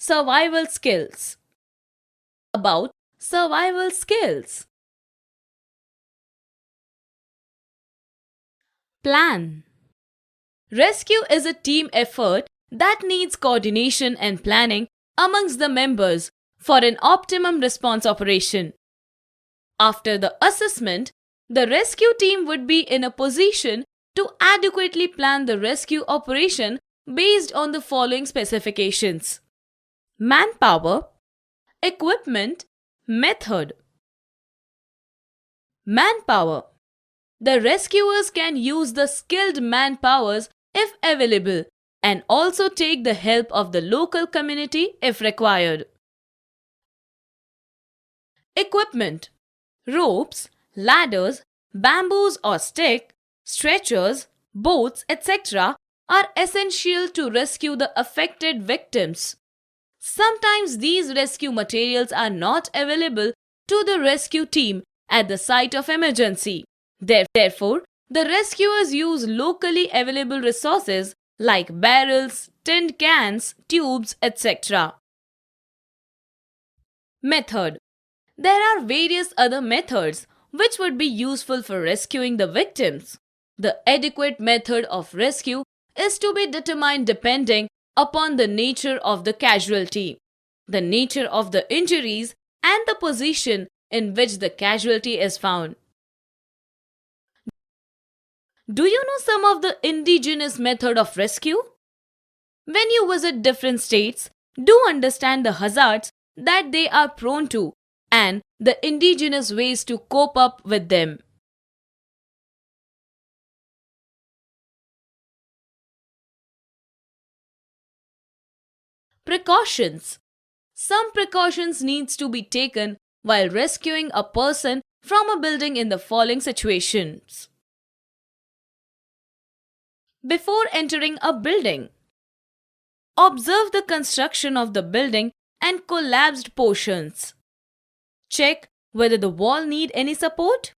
Survival skills. About survival skills. Plan. Rescue is a team effort that needs coordination and planning amongst the members for an optimum response operation. After the assessment, the rescue team would be in a position to adequately plan the rescue operation based on the following specifications: manpower, equipment, method. Manpower. The rescuers can use the skilled manpowers if available and also take the help of the local community if required. Equipment. Ropes, ladders, bamboos or stick, stretchers, boats, etc. are essential to rescue the affected victims. Sometimes these rescue materials are not available to the rescue team at the site of emergency. Therefore, the rescuers use locally available resources like barrels, tin cans, tubes, etc. Method. There are various other methods which would be useful for rescuing the victims. The adequate method of rescue is to be determined depending upon the nature of the casualty, the nature of the injuries, and the position in which the casualty is found. Do you know some of the indigenous method of rescue? When you visit different states, do understand the hazards that they are prone to and the indigenous ways to cope up with them. Precautions. Some precautions needs to be taken while rescuing a person from a building in the following situations. Before entering a building, observe the construction of the building and collapsed portions. Check whether the wall need any support.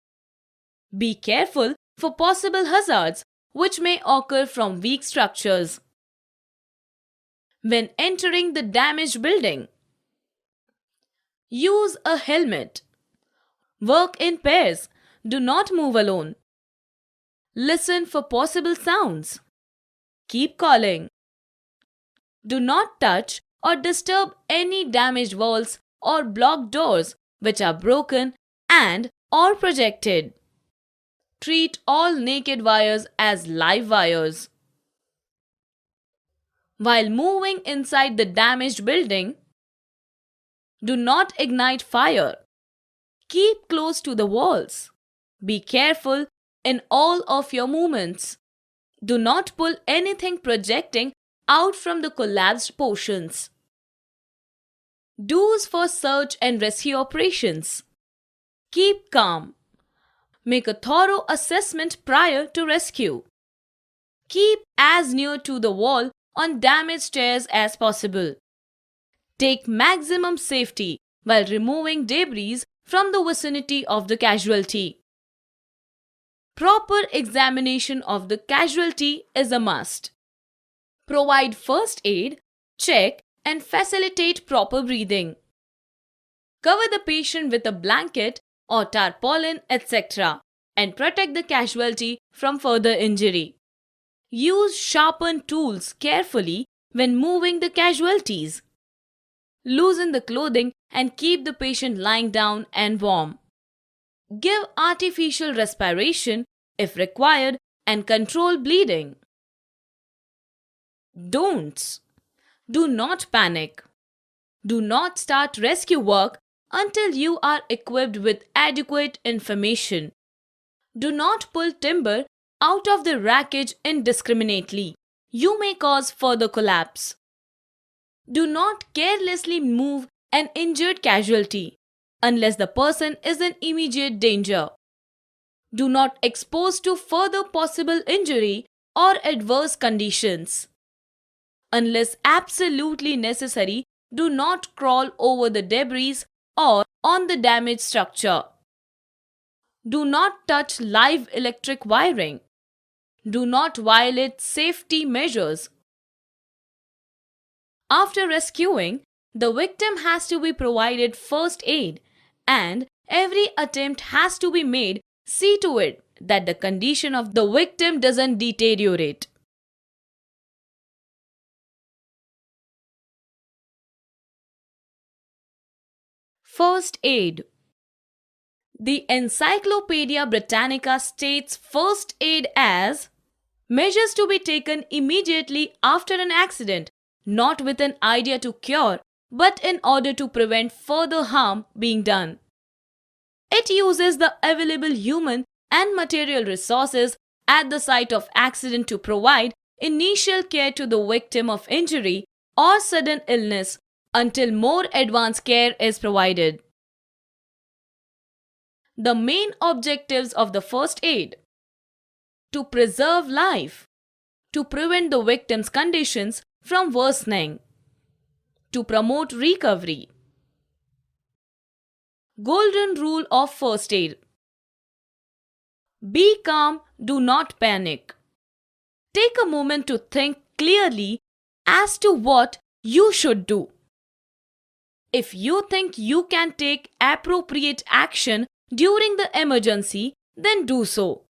Be careful for possible hazards which may occur from weak structures. When entering the damaged building, use a helmet. Work in pairs. Do not move alone. Listen for possible sounds. Keep calling. Do not touch or disturb any damaged walls or blocked doors which are broken and or projected. Treat all naked wires as live wires. While moving inside the damaged building, do not ignite fire. Keep close to the walls. Be careful in all of your movements. Do not pull anything projecting out from the collapsed portions. Do's for search and rescue operations. Keep calm. Make a thorough assessment prior to rescue. Keep as near to the wall on damaged stairs as possible. Take maximum safety while removing debris from the vicinity of the casualty. Proper examination of the casualty is a must. Provide first aid, check, and facilitate proper breathing. Cover the patient with a blanket or tarpaulin, etc., and protect the casualty from further injury. Use sharpened tools carefully when moving the casualties. Loosen the clothing and keep the patient lying down and warm. Give artificial respiration if required and control bleeding. Don'ts. Do not panic. Do not start rescue work until you are equipped with adequate information. Do not pull timber out of the wreckage indiscriminately. You may cause further collapse. Do not carelessly move an injured casualty unless the person is in immediate danger. Do not expose to further possible injury or adverse conditions. Unless absolutely necessary, do not crawl over the debris or on the damaged structure. Do not touch live electric wiring. Do not violate safety measures. After rescuing, The victim has to be provided first aid, and every attempt has to be made see to it that the condition of the victim doesn't deteriorate. First aid. The Encyclopedia Britannica states first aid as measures to be taken immediately after an accident, not with an idea to cure, but in order to prevent further harm being done. It uses the available human and material resources at the site of accident to provide initial care to the victim of injury or sudden illness until more advanced care is provided. The main objectives of the first aid: to preserve life, to prevent the victim's conditions from worsening, to promote recovery. Golden rule of first aid: be calm, do not panic. Take a moment to think clearly as to what you should do. If you think you can take appropriate action during the emergency, then do so.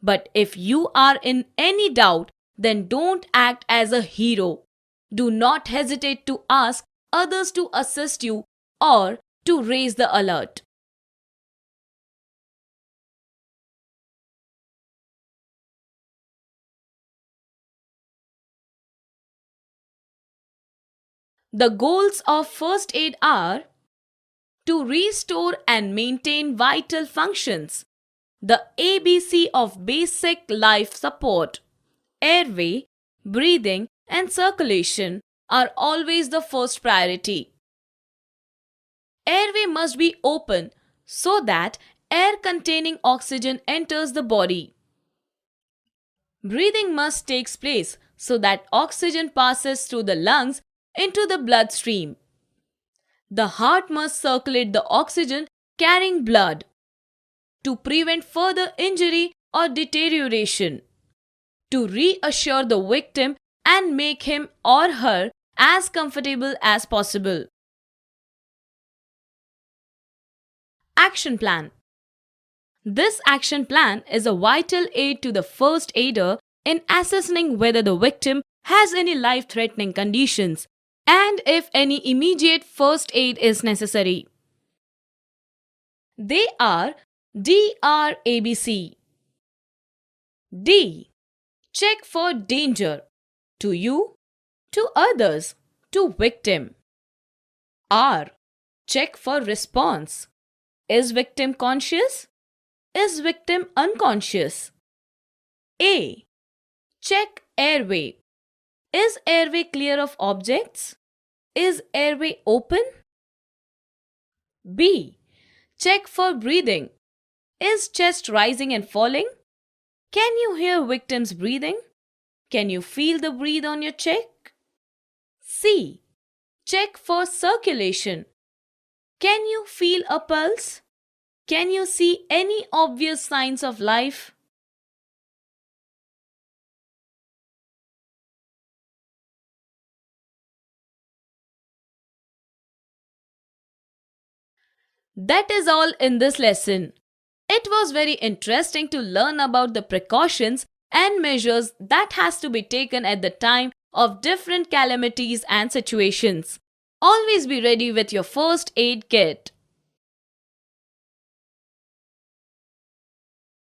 But if you are in any doubt, then don't act as a hero. Do not hesitate to ask others to assist you or to raise the alert. The goals of first aid are to restore and maintain vital functions, the ABC of basic life support. Airway, breathing, and circulation are always the first priority. Airway must be open so that air containing oxygen enters the body. Breathing must take place so that oxygen passes through the lungs into the bloodstream. The heart must circulate the oxygen carrying blood to prevent further injury or deterioration, to reassure the victim and make him or her as comfortable as possible. Action plan. This action plan is a vital aid to the first aider in assessing whether the victim has any life-threatening conditions and if any immediate first aid is necessary. They are DRABC. D. Check for danger to you, to others, to victim. R. Check for response. Is victim conscious? Is victim unconscious? A. Check airway. Is airway clear of objects? Is airway open? B. Check for breathing. Is chest rising and falling? Can you hear victim's breathing? Can you feel the breathe on your cheek? C. Check for circulation. Can you feel a pulse? Can you see any obvious signs of life? That is all in this lesson. It was very interesting to learn about the precautions and measures that has to be taken at the time of different calamities and situations. Always be ready with your first aid kit.